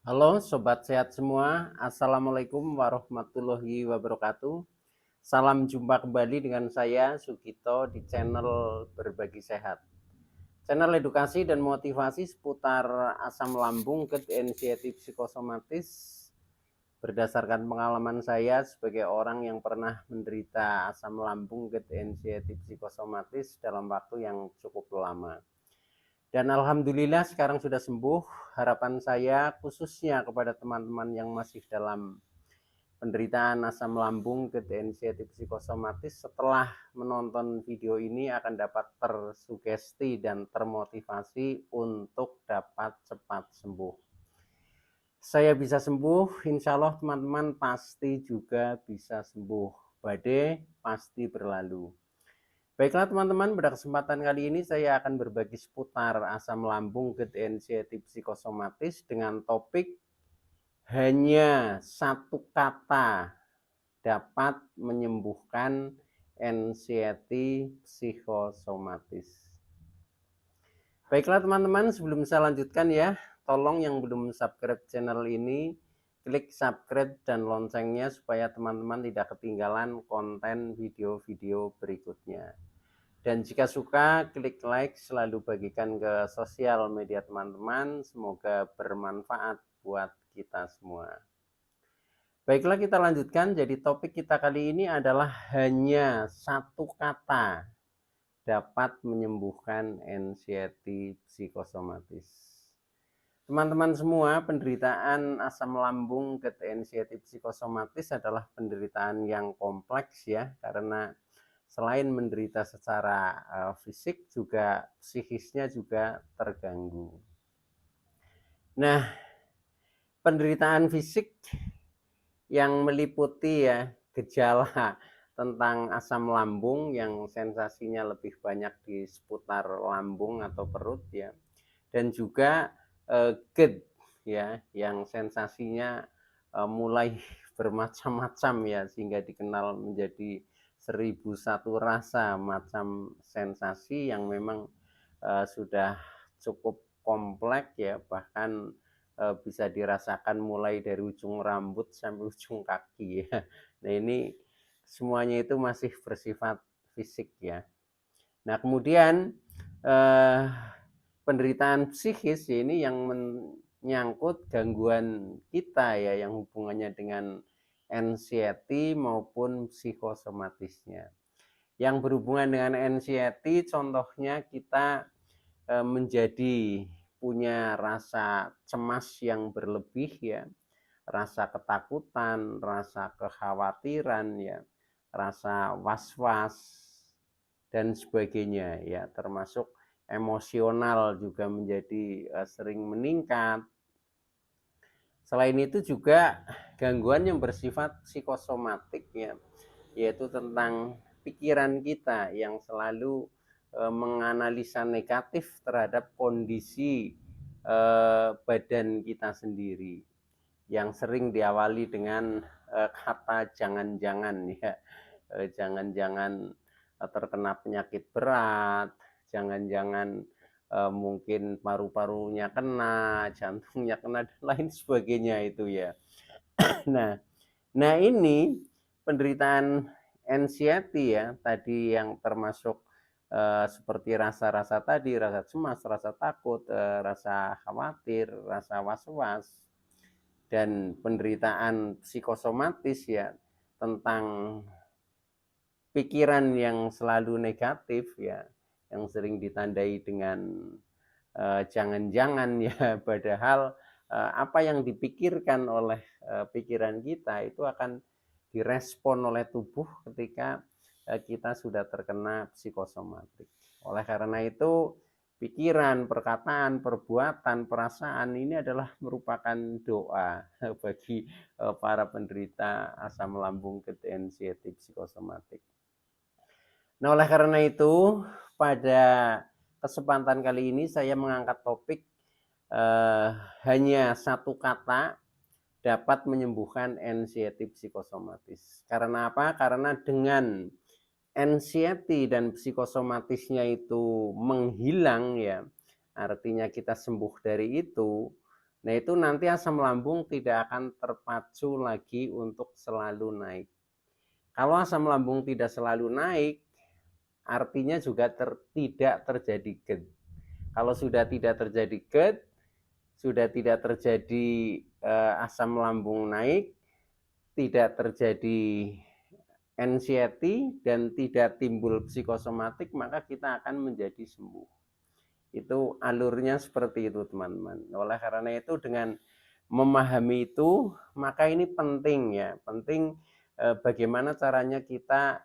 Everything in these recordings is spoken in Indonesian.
Halo Sobat Sehat semua, Assalamualaikum warahmatullahi wabarakatuh. Salam jumpa kembali dengan saya Sugito di channel Berbagi Sehat. Channel edukasi dan motivasi seputar asam lambung, GERD, anxiety, psikosomatis berdasarkan pengalaman saya sebagai orang yang pernah menderita asam lambung, GERD, anxiety, psikosomatis dalam waktu yang cukup lama. Dan alhamdulillah sekarang sudah sembuh. Harapan saya khususnya kepada teman-teman yang masih dalam penderitaan asam lambung, anxiety, psikosomatis setelah menonton video ini akan dapat tersugesti dan termotivasi untuk dapat cepat sembuh. Saya bisa sembuh, insya Allah teman-teman pasti juga bisa sembuh. Badai pasti berlalu. Baiklah teman-teman, pada kesempatan kali ini saya akan berbagi seputar asam lambung, GERD, anxiety, psikosomatis dengan topik hanya satu kata dapat menyembuhkan anxiety psikosomatis. Baiklah teman-teman, sebelum saya lanjutkan ya, tolong yang belum subscribe channel ini, klik subscribe dan loncengnya supaya teman-teman tidak ketinggalan konten video-video berikutnya. Dan jika suka, klik like, selalu bagikan ke sosial media teman-teman. Semoga bermanfaat buat kita semua. Baiklah kita lanjutkan, jadi topik kita kali ini adalah hanya satu kata dapat menyembuhkan anxiety psikosomatis. Teman-teman semua, penderitaan asam lambung, GERD, anxiety, psikosomatis adalah penderitaan yang kompleks ya, karena selain menderita secara fisik juga psikisnya juga terganggu. Nah, penderitaan fisik yang meliputi ya gejala tentang asam lambung yang sensasinya lebih banyak di seputar lambung atau perut ya, dan juga GERD ya yang sensasinya mulai bermacam-macam ya, sehingga dikenal menjadi 1001 rasa macam sensasi yang memang sudah cukup kompleks ya, bahkan bisa dirasakan mulai dari ujung rambut sampai ujung kaki ya. Nah ini semuanya itu masih bersifat fisik ya. Nah kemudian eh, penderitaan psikis ini yang menyangkut gangguan kita ya, yang hubungannya dengan anxiety maupun psikosomatisnya. Yang berhubungan dengan anxiety contohnya kita menjadi punya rasa cemas yang berlebih ya, rasa ketakutan, rasa kekhawatiran ya, rasa was-was dan sebagainya ya, termasuk emosional juga menjadi sering meningkat. Selain itu juga gangguan yang bersifat psikosomatik ya, yaitu tentang pikiran kita yang selalu menganalisa negatif terhadap kondisi badan kita sendiri, yang sering diawali dengan kata jangan-jangan ya, jangan-jangan terkena penyakit berat, jangan-jangan mungkin paru-parunya kena, jantungnya kena dan lain sebagainya itu ya. Nah, nah ini penderitaan anxiety ya, tadi yang termasuk seperti rasa-rasa tadi, rasa cemas, rasa takut, rasa khawatir, rasa was-was, dan penderitaan psikosomatis ya, tentang pikiran yang selalu negatif ya, yang sering ditandai dengan jangan-jangan ya, padahal apa yang dipikirkan oleh pikiran kita itu akan direspon oleh tubuh ketika kita sudah terkena psikosomatik. Oleh karena itu, pikiran, perkataan, perbuatan, perasaan ini adalah merupakan doa bagi para penderita asam lambung, anxiety, psikosomatik. Nah, oleh karena itu, pada kesempatan kali ini saya mengangkat topik hanya satu kata dapat menyembuhkan anxiety psikosomatis. Karena apa? Karena dengan anxiety dan psikosomatisnya itu menghilang ya, artinya kita sembuh dari itu, Nah, itu nanti asam lambung tidak akan terpacu lagi untuk selalu naik. Kalau asam lambung tidak selalu naik, artinya juga tidak terjadi GERD. Kalau sudah tidak terjadi GERD, sudah tidak terjadi asam lambung naik, tidak terjadi anxiety dan tidak timbul psikosomatik, maka kita akan menjadi sembuh. Itu alurnya seperti itu, teman-teman. Oleh karena itu, dengan memahami itu, maka ini penting ya, penting bagaimana caranya kita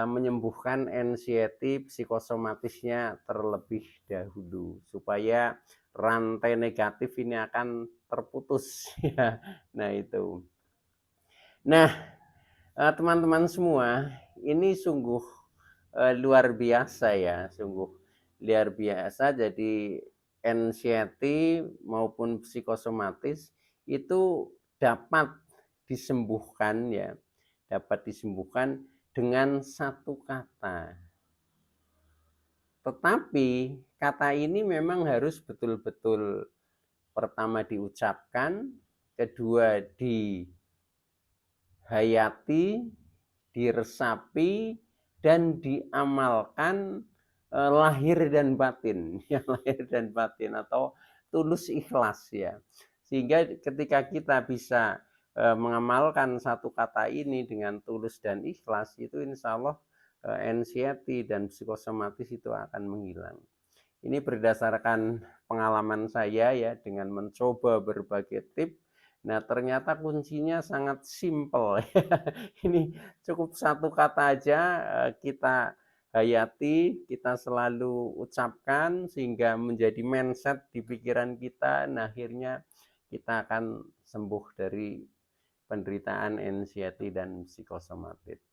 menyembuhkan anxiety psikosomatisnya terlebih dahulu supaya rantai negatif ini akan terputus ya. Nah, itu. Nah, teman-teman semua, ini sungguh luar biasa ya, sungguh luar biasa. Jadi anxiety maupun psikosomatis itu dapat disembuhkan ya, dapat disembuhkan dengan satu kata. Tetapi kata ini memang harus betul-betul pertama diucapkan, kedua dihayati, diresapi, dan diamalkan lahir dan batin, ya, lahir dan batin atau tulus ikhlas ya. Sehingga ketika kita bisa mengamalkan satu kata ini dengan tulus dan ikhlas, itu insya Allah anxiety dan psikosomatis itu akan menghilang. Ini berdasarkan pengalaman saya ya, dengan mencoba berbagai tips. Nah, ternyata kuncinya sangat simpel. Ini cukup satu kata aja kita hayati, kita selalu ucapkan sehingga menjadi mindset di pikiran kita. Nah, akhirnya kita akan sembuh dari penderitaan anxiety dan psikosomatik.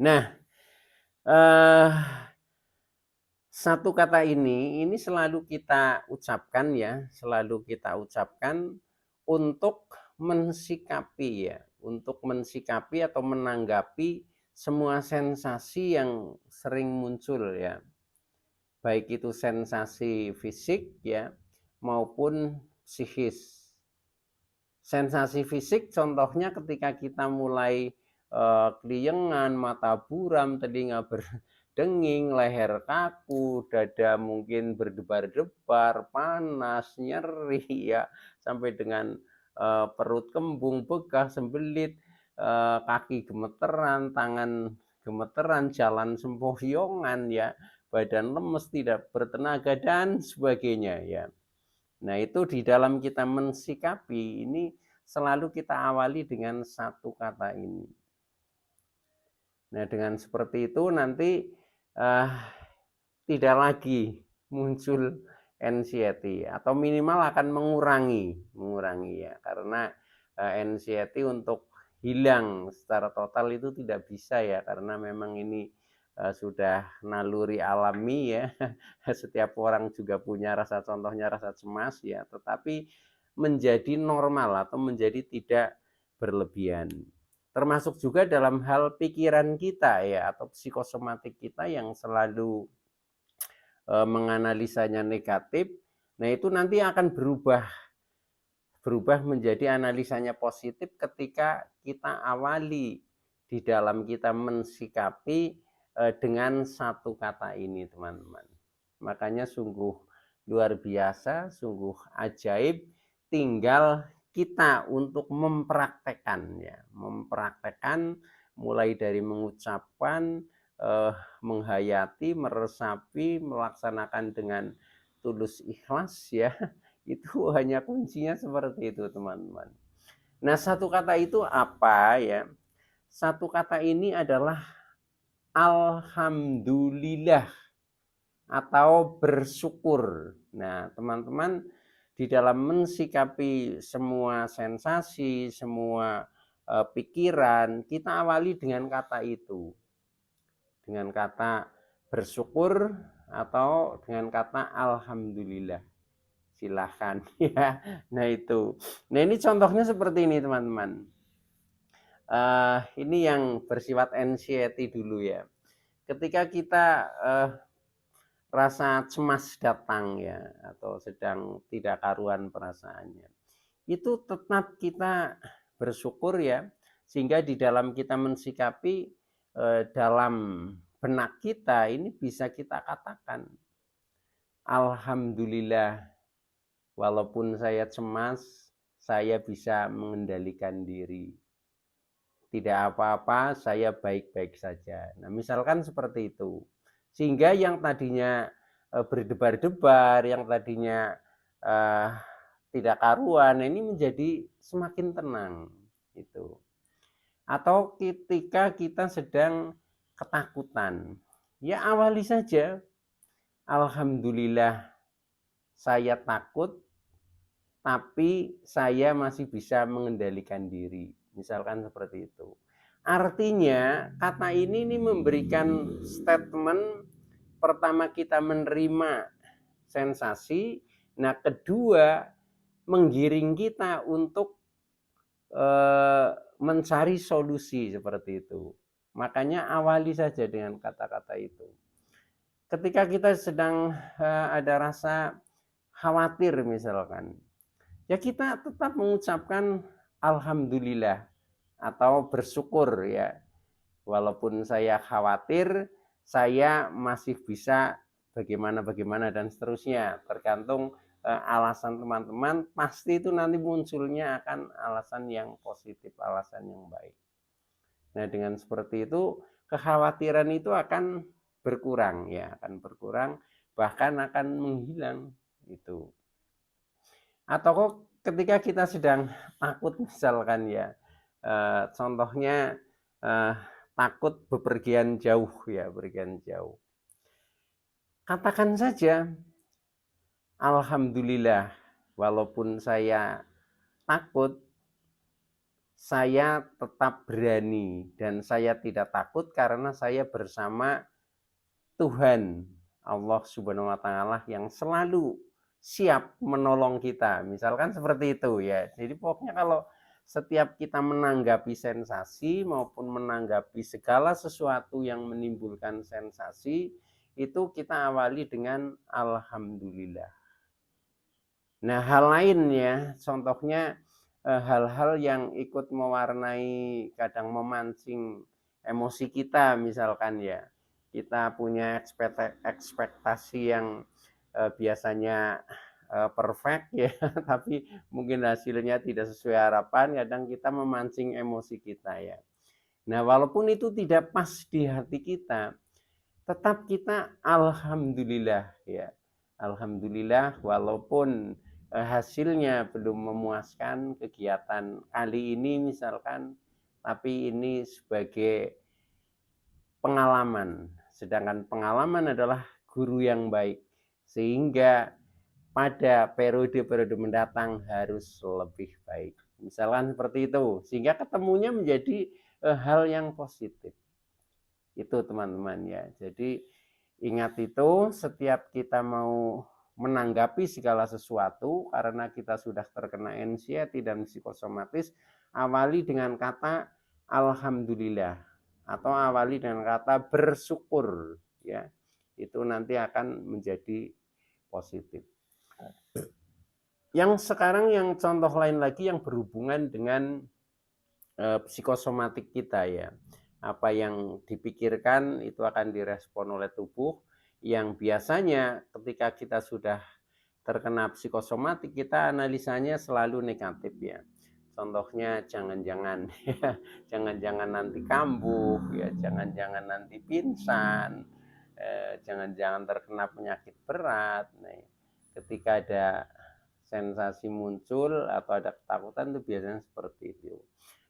Nah, satu kata ini selalu kita ucapkan ya, selalu kita ucapkan untuk mensikapi ya, untuk mensikapi atau menanggapi semua sensasi yang sering muncul ya. Baik itu sensasi fisik ya maupun psikis. Sensasi fisik contohnya ketika kita mulai keliengan, mata buram, telinga berdenging, leher kaku, dada mungkin berdebar-debar, panas, nyeri ya, sampai dengan perut kembung, begah, sembelit, kaki gemeteran, tangan gemeteran, jalan sempoyongan ya, badan lemes, tidak bertenaga dan sebagainya ya. Nah, itu di dalam kita mensikapi ini selalu kita awali dengan satu kata ini. Nah, dengan seperti itu nanti tidak lagi muncul anxiety atau minimal akan mengurangi ya, karena anxiety untuk hilang secara total itu tidak bisa ya, karena memang ini sudah naluri alami ya. Setiap orang juga punya rasa, contohnya rasa cemas ya, tetapi menjadi normal atau menjadi tidak berlebihan. Termasuk juga dalam hal pikiran kita ya, atau psikosomatik kita yang selalu menganalisanya negatif. Nah, itu nanti akan berubah menjadi analisanya positif ketika kita awali di dalam kita mensikapi dengan satu kata ini, teman-teman. Makanya sungguh luar biasa, sungguh ajaib, tinggal kita untuk mempraktekkan ya, mempraktekkan mulai dari mengucapkan, menghayati, meresapi, melaksanakan dengan tulus ikhlas ya. Itu hanya kuncinya seperti itu, teman-teman. Nah, satu kata itu apa ya? Satu kata ini adalah alhamdulillah atau bersyukur. Nah, teman-teman, di dalam mensikapi semua sensasi, semua pikiran, kita awali dengan kata itu. Dengan kata bersyukur atau dengan kata alhamdulillah. Silahkan ya. Nah, itu. Nah, ini contohnya seperti ini, teman-teman. Ini yang bersifat anxiety dulu ya. Ketika kita rasa cemas datang ya, atau sedang tidak karuan perasaannya, itu tetap kita bersyukur ya, sehingga di dalam kita mensikapi, dalam benak kita ini bisa kita katakan, alhamdulillah, walaupun saya cemas, saya bisa mengendalikan diri. Tidak apa-apa, saya baik-baik saja. Nah, misalkan seperti itu. Sehingga yang tadinya berdebar-debar, yang tadinya eh, tidak karuan, ini menjadi semakin tenang. Itu. Atau ketika kita sedang ketakutan, ya awali saja, alhamdulillah saya takut, tapi saya masih bisa mengendalikan diri. Misalkan seperti itu. Artinya kata ini memberikan statement, pertama kita menerima sensasi, nah kedua menggiring kita untuk mencari solusi seperti itu. Makanya awali saja dengan kata-kata itu. Ketika kita sedang ada rasa khawatir misalkan, ya kita tetap mengucapkan alhamdulillah atau bersyukur ya. Walaupun saya khawatir, saya masih bisa bagaimana dan seterusnya. Tergantung alasan teman-teman, pasti itu nanti munculnya akan alasan yang positif, alasan yang baik. Nah, dengan seperti itu kekhawatiran itu akan berkurang ya, akan berkurang, bahkan akan menghilang itu. Atau ketika kita sedang takut misalkan ya, contohnya takut bepergian jauh ya, bepergian jauh. Katakan saja, alhamdulillah, walaupun saya takut, saya tetap berani dan saya tidak takut karena saya bersama Tuhan Allah Subhanahu wa taala yang selalu siap menolong kita. Misalkan seperti itu ya. Jadi pokoknya kalau setiap kita menanggapi sensasi maupun menanggapi segala sesuatu yang menimbulkan sensasi, itu kita awali dengan alhamdulillah. Nah, hal lain ya, contohnya hal-hal yang ikut mewarnai, kadang memancing emosi kita misalkan ya. Kita punya ekspektasi yang biasanya perfect ya, tapi mungkin hasilnya tidak sesuai harapan, kadang kita memancing emosi kita ya. Nah, walaupun itu tidak pas di hati kita, tetap kita alhamdulillah ya. Alhamdulillah walaupun hasilnya belum memuaskan kegiatan kali ini misalkan, tapi ini sebagai pengalaman. Sedangkan pengalaman adalah guru yang baik. Sehingga pada periode-periode mendatang harus lebih baik. Misalkan seperti itu. Sehingga ketemunya menjadi hal yang positif. Itu teman-teman ya. Jadi ingat itu, setiap kita mau menanggapi segala sesuatu karena kita sudah terkena anxiety dan psikosomatis, awali dengan kata alhamdulillah atau awali dengan kata bersyukur ya. Itu nanti akan menjadi positif. Yang sekarang yang contoh lain lagi yang berhubungan dengan psikosomatik kita ya. Apa yang dipikirkan itu akan direspon oleh tubuh, yang biasanya ketika kita sudah terkena psikosomatik kita analisanya selalu negatif ya. Contohnya jangan-jangan ya, jangan-jangan nanti kambuh ya, jangan-jangan nanti pingsan, jangan-jangan terkena penyakit berat. Nah, ketika ada sensasi muncul atau ada ketakutan itu biasanya seperti itu.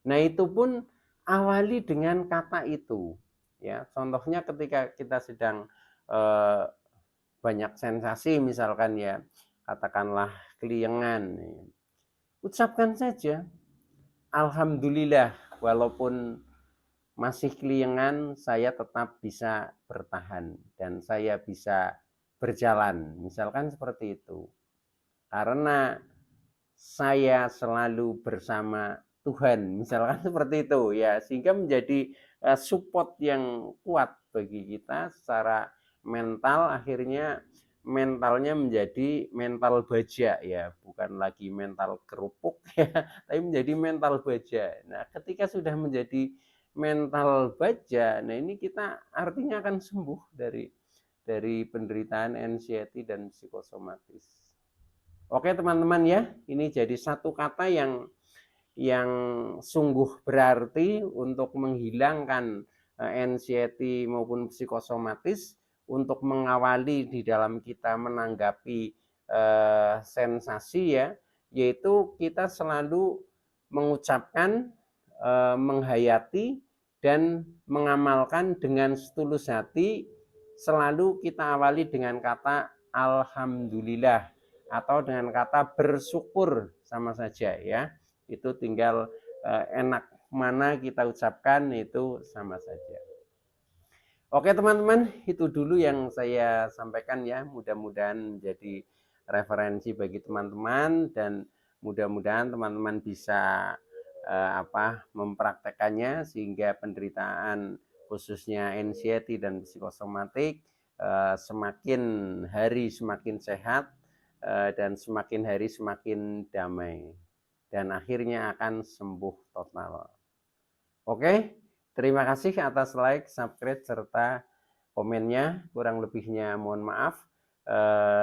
Nah, itu pun awali dengan kata itu ya. Contohnya ketika kita sedang banyak sensasi misalkan ya, katakanlah keliengan, ucapkan saja alhamdulillah, walaupun masih keliengan saya tetap bisa bertahan dan saya bisa berjalan, misalkan seperti itu, karena saya selalu bersama Tuhan, misalkan seperti itu ya, sehingga menjadi support yang kuat bagi kita secara mental, akhirnya mentalnya menjadi mental baja ya, bukan lagi mental kerupuk ya, tapi menjadi mental baja. Nah, ketika sudah menjadi mental baja, nah ini kita artinya akan sembuh dari penderitaan anxiety dan psikosomatis. Oke teman-teman ya, ini jadi satu kata yang sungguh berarti untuk menghilangkan anxiety maupun psikosomatis, untuk mengawali di dalam kita menanggapi sensasi ya, yaitu kita selalu mengucapkan, menghayati dan mengamalkan dengan setulus hati. Selalu kita awali dengan kata alhamdulillah atau dengan kata bersyukur, sama saja ya. Itu tinggal enak mana kita ucapkan, itu sama saja. Oke teman-teman, itu dulu yang saya sampaikan ya. Mudah-mudahan menjadi referensi bagi teman-teman, dan mudah-mudahan teman-teman bisa mempraktekannya sehingga penderitaan khususnya anxiety dan psikosomatik semakin hari semakin sehat, dan semakin hari semakin damai, dan akhirnya akan sembuh total. Oke, terima kasih atas like, subscribe, serta komennya. Kurang lebihnya mohon maaf.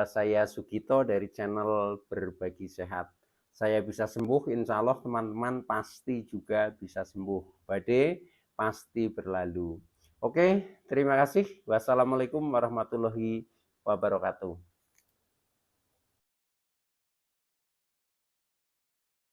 Saya Sugito dari channel Berbagi Sehat. Saya bisa sembuh, insya Allah teman-teman pasti juga bisa sembuh. Badai pasti berlalu. Oke, terima kasih. Wassalamualaikum warahmatullahi wabarakatuh.